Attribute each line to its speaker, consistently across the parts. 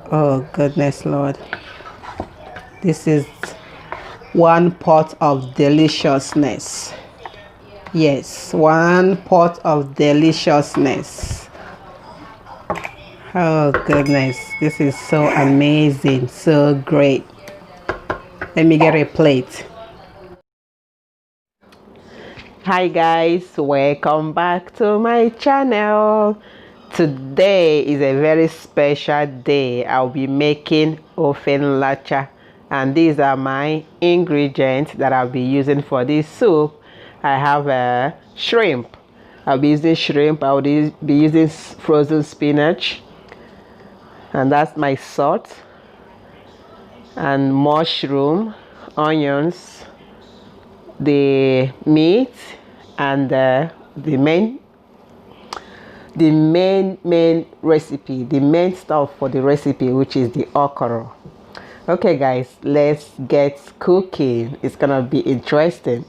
Speaker 1: Oh goodness Lord, this is one pot of deliciousness. Yes, one pot of deliciousness. Oh goodness, this is so amazing, so great. Let me get a plate. Hi guys, welcome back to my channel. Today is a very special day. I'll be making Ofe Nlacha, and these are my ingredients that I'll be using for this soup. I have a shrimp. I'll be using shrimp. I'll be using frozen spinach, and that's my salt, and mushroom, onions, the meat, and the main recipe, the main stuff for the recipe, which is the okoro. Okay guys, let's get cooking. It's gonna be interesting.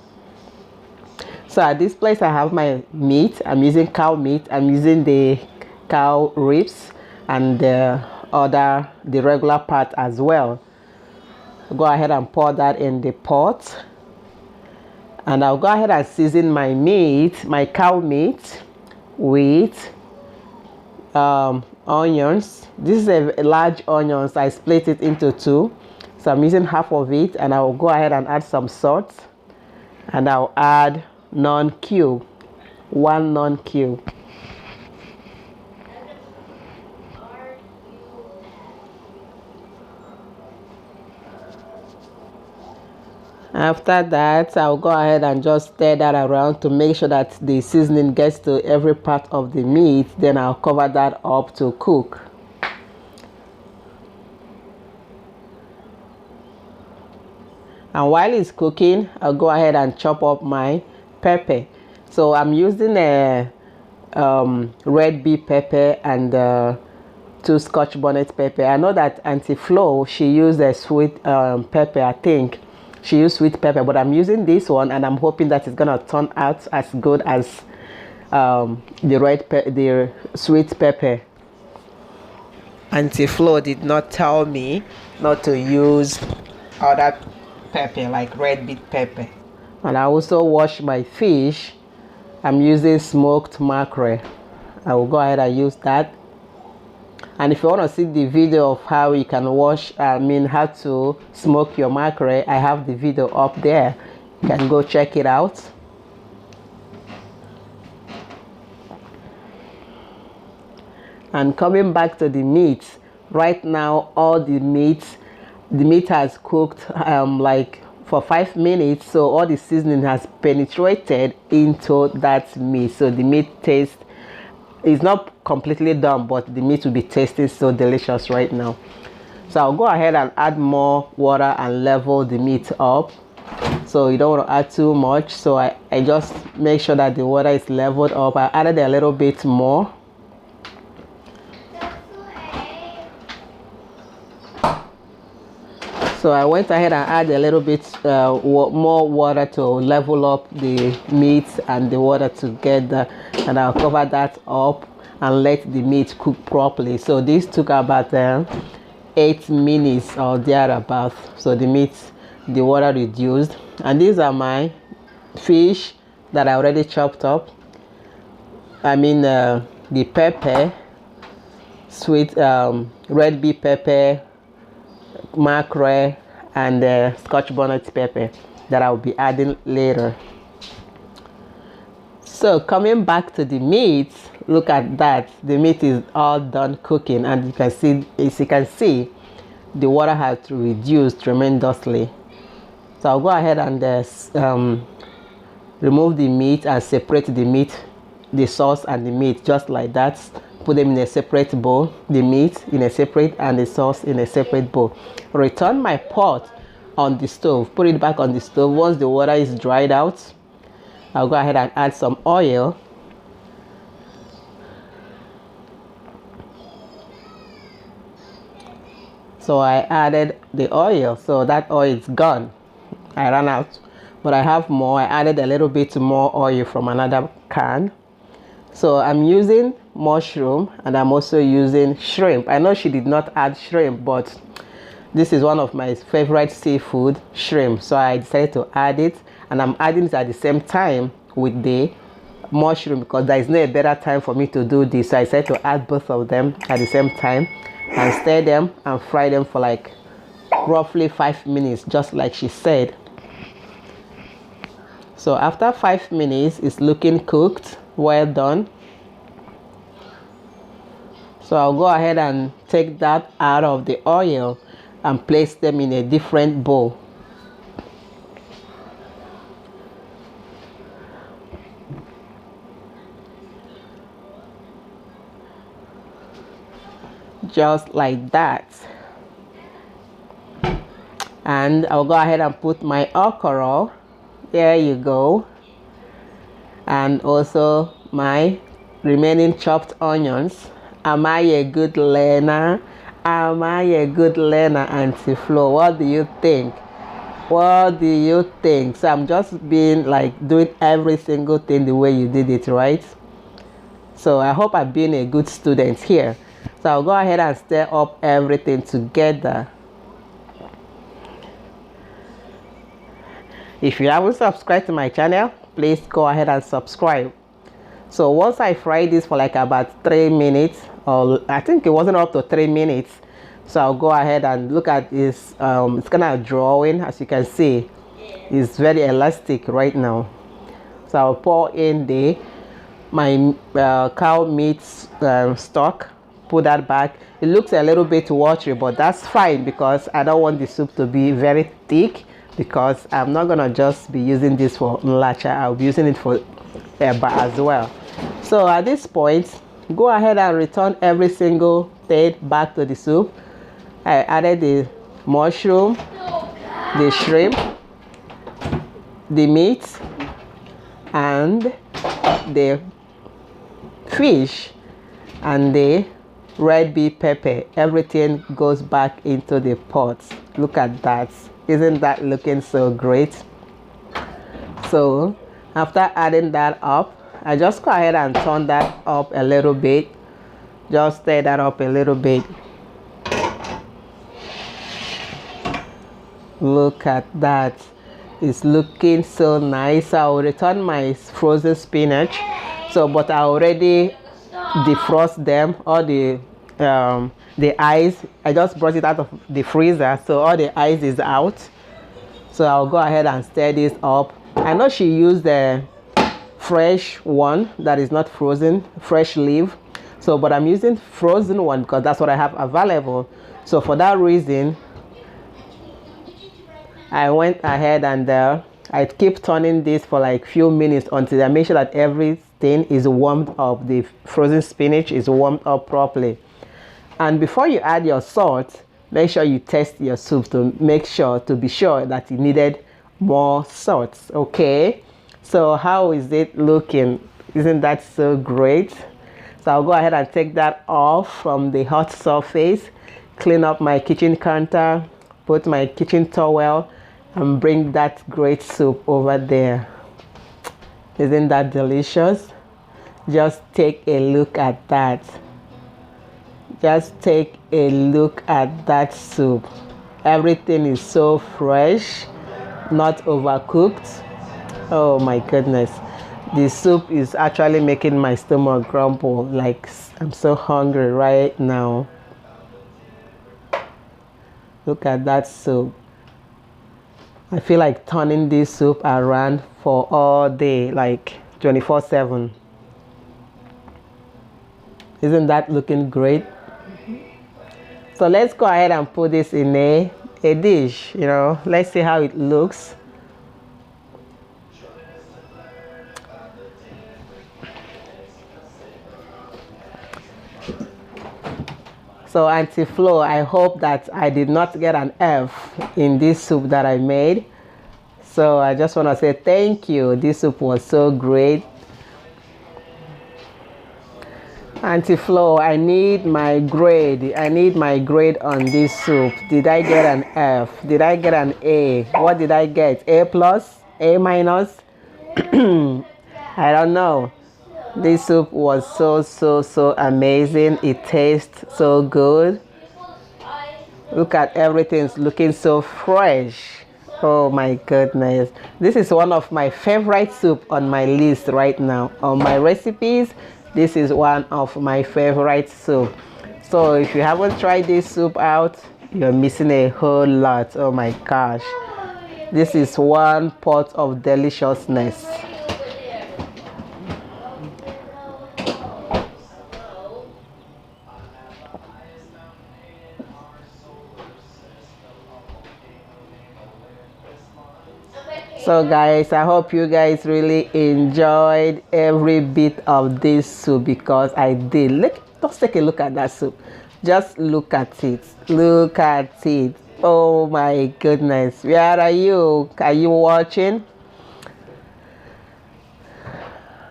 Speaker 1: So at this place I have my meat. I'm using cow meat. I'm using the cow ribs and the regular part as well. Go ahead and pour that in the pot, and I'll go ahead and season my meat, my cow meat, with onions. This is a large onions. I split it into two, so I'm using half of it, and I'll go ahead and add some salt, and I'll add non-cube, one non-cube. After that, I'll go ahead and just stir that around to make sure that the seasoning gets to every part of the meat. Then I'll cover that up to cook. And while it's cooking, I'll go ahead and chop up my pepper. So I'm using a red bee pepper and 2 Scotch bonnet pepper. I know that Auntie Flo, she used a sweet pepper, I think. She used sweet pepper, but I'm using this one, and I'm hoping that it's gonna turn out as good as the sweet pepper. Auntie Flo did not tell me not to use other pepper like red beet pepper. And I also wash my fish. I'm using smoked mackerel. I will go ahead and use that. And if you want to see the video of how you can how to smoke your mackerel, I have the video up there. You can go check it out. And coming back to the meat, right now all the meat has cooked like for 5 minutes, so all the seasoning has penetrated into that meat, so the meat taste is not completely done, but the meat will be tasting so delicious right now. So I'll go ahead and add more water and level the meat up. So you don't want to add too much, so I just make sure that the water is leveled up. I added a little bit more. So I went ahead and add a little bit more water to level up the meat and the water together, and I'll cover that up and let the meat cook properly. So this took about 8 minutes or thereabout. So the water reduced, and these are my fish that I already chopped up. The pepper, sweet red bee pepper, mackerel, and Scotch bonnet pepper that I'll be adding later. So coming back to the meat, look at that. The meat is all done cooking, and you can see, the water has reduced tremendously. So I'll go ahead and remove the meat and separate the meat, the sauce and the meat, just like that. Put them in a separate bowl, the meat in a separate and the sauce in a separate bowl. Return my pot on the stove, put it back on the stove. Once the water is dried out, I'll go ahead and add some oil. So I added the oil, so that oil is gone. I ran out, but I have more. I added a little bit more oil from another can. So I'm using mushroom, and I'm also using shrimp. I know she did not add shrimp, but this is one of my favorite seafood, shrimp. So I decided to add it, and I'm adding it at the same time with the mushroom because there is no better time for me to do this. So I decided to add both of them at the same time and stir them and fry them for like roughly 5 minutes, just like she said. So after 5 minutes, it's looking cooked, well done. So I'll go ahead and take that out of the oil and place them in a different bowl. Just like that. And I'll go ahead and put my okoro. There you go. And also my remaining chopped onions. Am I a good learner? Am I a good learner, Auntie Flo? What do you think? What do you think? So I'm just being like doing every single thing the way you did it, right? So I hope I've been a good student here. So I'll go ahead and stir up everything together. If you haven't subscribed to my channel, please go ahead and subscribe. So once I fry this for like about 3 minutes, or I think it wasn't up to 3 minutes, so I'll go ahead and look at this. It's kind of drawing, as you can see. It's very elastic right now. So I'll pour in my cow meat stock. Put that back. It looks a little bit watery, but that's fine because I don't want the soup to be very thick, because I'm not gonna just be using this for nlacha. I'll be using it for eba as well. So at this point, go ahead and return every single thing back to the soup. I added the mushroom, the shrimp, the meat, and the fish, and the red bell pepper. Everything goes back into the pot. Look at that. Isn't that looking so great? So after adding that up, I just go ahead and turn that up a little bit. Just stir that up a little bit. Look at that. It's looking so nice. I will return my frozen spinach. So but I already defrost them, all the ice. I just brought it out of the freezer, so all the ice is out. So I'll go ahead and stir this up. I know she used the fresh one that is not frozen, fresh leaf. So but I'm using frozen one because that's what I have available. So for that reason, I went ahead and I keep turning this for like few minutes until I make sure that everything is warmed up. The frozen spinach is warmed up properly. And before you add your salt, make sure you test your soup to be sure that it needed more salt. Okay, so how is it looking? Isn't that so great? So I'll go ahead and take that off from the hot surface, clean up my kitchen counter, put my kitchen towel, and bring that great soup over there. Isn't that delicious? Just take a look at that. Just take a look at that soup. Everything is so fresh, not overcooked. Oh my goodness. The soup is actually making my stomach grumble. Like, I'm so hungry right now. Look at that soup. I feel like turning this soup around for all day, like 24/7. Isn't that looking great? So let's go ahead and put this in a dish, you know. Let's see how it looks. So Auntie Flo, I hope that I did not get an F in this soup that I made. So I just want to say thank you. This soup was so great. Auntie Flo, I need my grade. I need my grade on this soup. Did I get an F? Did I get an A? What did I get? A plus? A minus? I don't know. This soup was so amazing. It tastes so good. Look at everything's looking so fresh. Oh my goodness. This is one of my favorite soup on my list right now. On my recipes, this is one of my favorite soup. So if you haven't tried this soup out, you're missing a whole lot. Oh my gosh. This is one pot of deliciousness. So guys, I hope you guys really enjoyed every bit of this soup, because I did. Just take a look at that soup. Just look at it. Look at it. Oh my goodness. Where are you? Are you watching?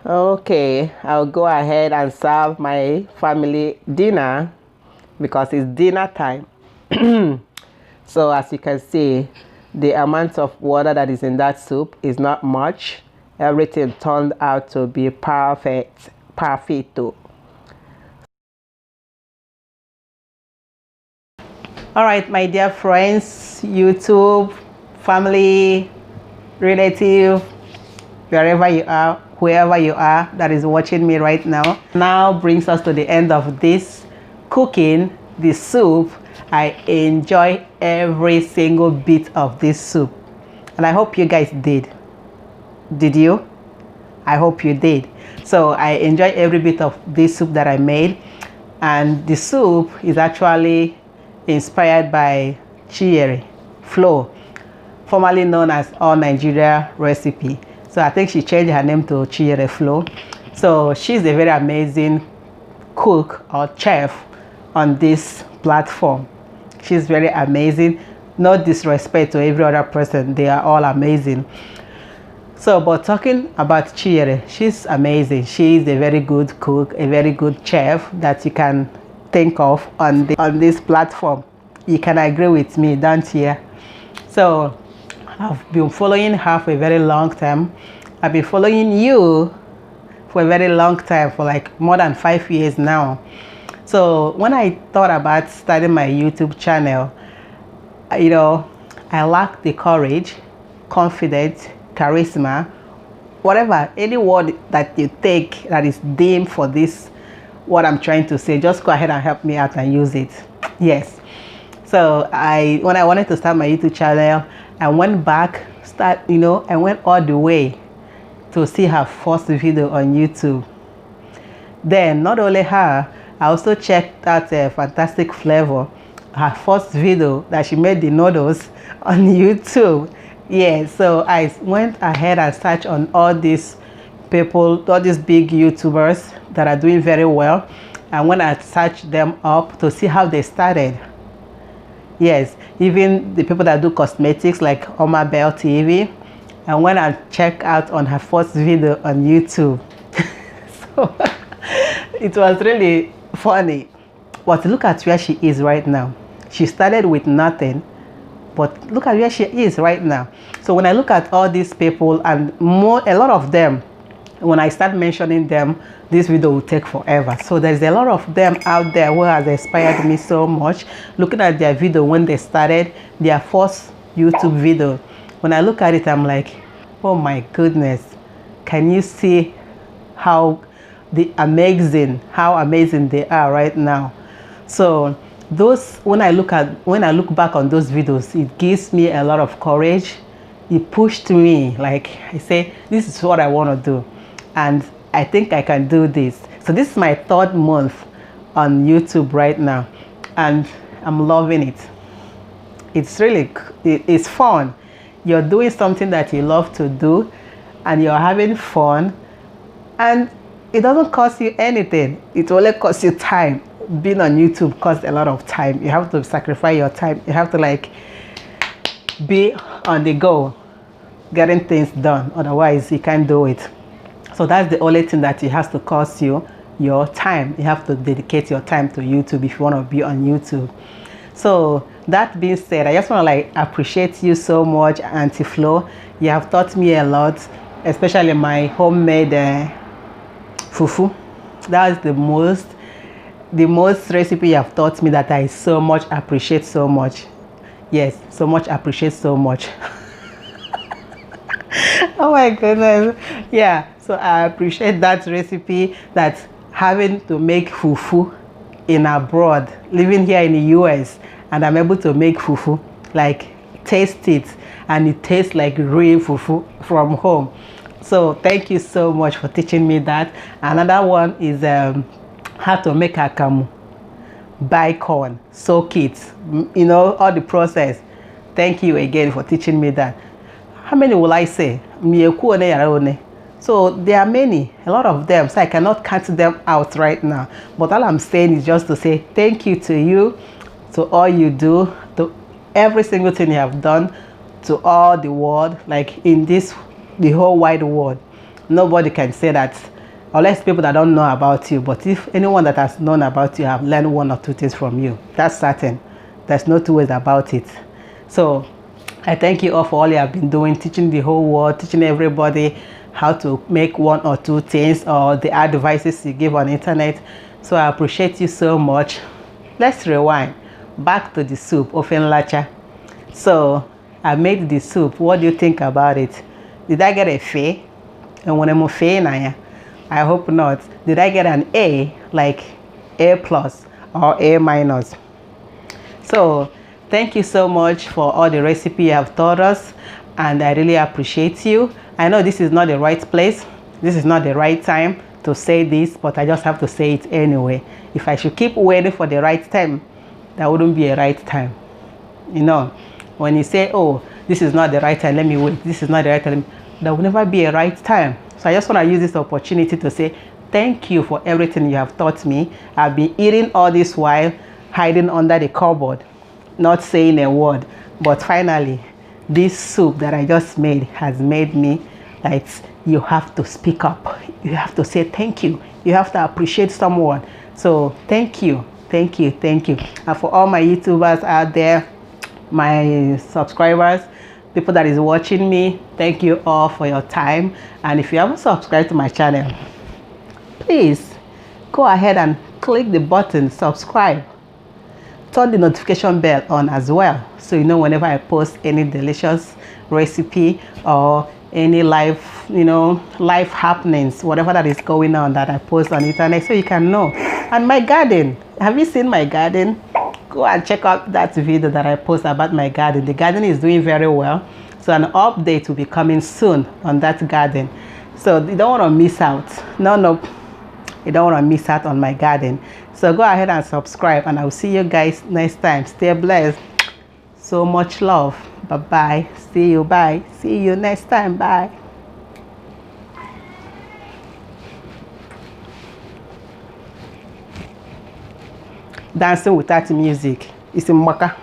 Speaker 1: Okay, I'll go ahead and serve my family dinner because it's dinner time. So as you can see, the amount of water that is in that soup is not much. Everything turned out to be perfect. Perfecto. All right, my dear friends, YouTube, family, relative, wherever you are, whoever you are that is watching me right now brings us to the end of this cooking the soup. I enjoy every single bit of this soup, and I hope you guys did you? I hope you did. So I enjoy every bit of this soup that I made, and the soup is actually inspired by Chinyere Flo, formerly known as All Nigeria Recipe. So I think she changed her name to Chinyere Flo. So she's a very amazing cook or chef on this platform. She's very amazing. No disrespect to every other person, they are all amazing. So, but talking about Chinyere, she's amazing. She's a very good cook, a very good chef that you can think of on this platform. You can agree with me, don't you? So I've been following her for a very long time. I've been following you for a very long time, for like more than 5 years now. So when I thought about starting my YouTube channel, I lacked the courage, confidence, charisma, whatever, any word that you take that is deemed for this, what I'm trying to say, just go ahead and help me out and use it. Yes. So when I wanted to start my YouTube channel, I went back, I went all the way to see her first video on YouTube. Then not only her, I also checked out Fantastic Flavor, her first video that she made the noodles on YouTube. Yeah, so I went ahead and searched on all these people, all these big YouTubers that are doing very well. And when I searched them up to see how they started. Yes, even the people that do cosmetics like Amara TV. And when I checked out on her first video on YouTube. So it was really funny. But look at where she is right now. She started with nothing, but look at where she is right now. So when I look at all these people, and a lot of them, when I start mentioning them, this video will take forever. So there's a lot of them out there who has inspired me so much. Looking at their video when they started, their first YouTube video, when I look at it, I'm like, oh my goodness, can you see how amazing they are right now? So when I look back on those videos, it gives me a lot of courage. It pushed me, like I say, this is what I want to do, and I think I can do this. So this is my 3rd month on YouTube right now, and I'm loving it. It's fun. You're doing something that you love to do, and you're having fun, and it doesn't cost you anything. It only costs you time. Being on YouTube costs a lot of time. You have to sacrifice your time. You have to be on the go, getting things done. Otherwise, you can't do it. So that's the only thing that it has to cost you, your time. You have to dedicate your time to YouTube if you want to be on YouTube. So that being said, I just want to appreciate you so much, Auntie Flo. You have taught me a lot, especially my homemade fufu. That's the most recipe you have taught me that I so much appreciate so much. Yes, so much appreciate so much. Oh my goodness. Yeah, so I appreciate that recipe, that having to make fufu in abroad, living here in the US, and I'm able to make fufu, like taste it, and it tastes like real fufu from home. So thank you so much for teaching me that. Another one is how to make akamu. Buy corn, soak it, you know, all the process. Thank you again for teaching me that. How many will I say? So there are many, a lot of them, so I cannot count them out right now. But all I'm saying is just to say thank you to you, to all you do, to every single thing you have done, to all the world, like in this, the whole wide world. Nobody can say that, unless people that don't know about you. But if anyone that has known about you have learned one or two things from you, that's certain. There's no two ways about it. So I thank you all for all you have been doing, teaching the whole world, teaching everybody how to make one or two things, or the advices you give on the internet. So I appreciate you so much. Let's rewind back to the soup, Ofe Nlacha. So I made the soup. What do you think about it? Did I get a fe? And when I'm a fe, I hope not. Did I get an A, like A plus or A minus? So thank you so much for all the recipe you have taught us, and I really appreciate you. I know this is not the right place, this is not the right time to say this, but I just have to say it anyway. If I should keep waiting for the right time, that wouldn't be a right time. You know, when you say, oh, this is not the right time, let me wait, this is not the right time, there will never be a right time. So I just want to use this opportunity to say thank you for everything you have taught me. I've been eating all this while, hiding under the cupboard, not saying a word. But finally, this soup that I just made has made me, like, you have to speak up. You have to say thank you. You have to appreciate someone. So thank you, thank you, thank you. And for all my YouTubers out there, my subscribers, people that is watching me, thank you all for your time. And if you haven't subscribed to my channel, please go ahead and click the button subscribe. Turn the notification bell on as well, so you know whenever I post any delicious recipe or any live, you know, life happenings, whatever that is going on that I post on the internet, so you can know. And my garden, have you seen my garden? Go and check out that video that I post about my garden. The garden is doing very well, so an update will be coming soon on that garden. So you don't want to miss out. No, you don't want to miss out on my garden. So go ahead and subscribe, and I will see you guys next time. Stay blessed. So much love. Bye bye. See you. Bye. See you next time. Bye. Dancing without music is a maka.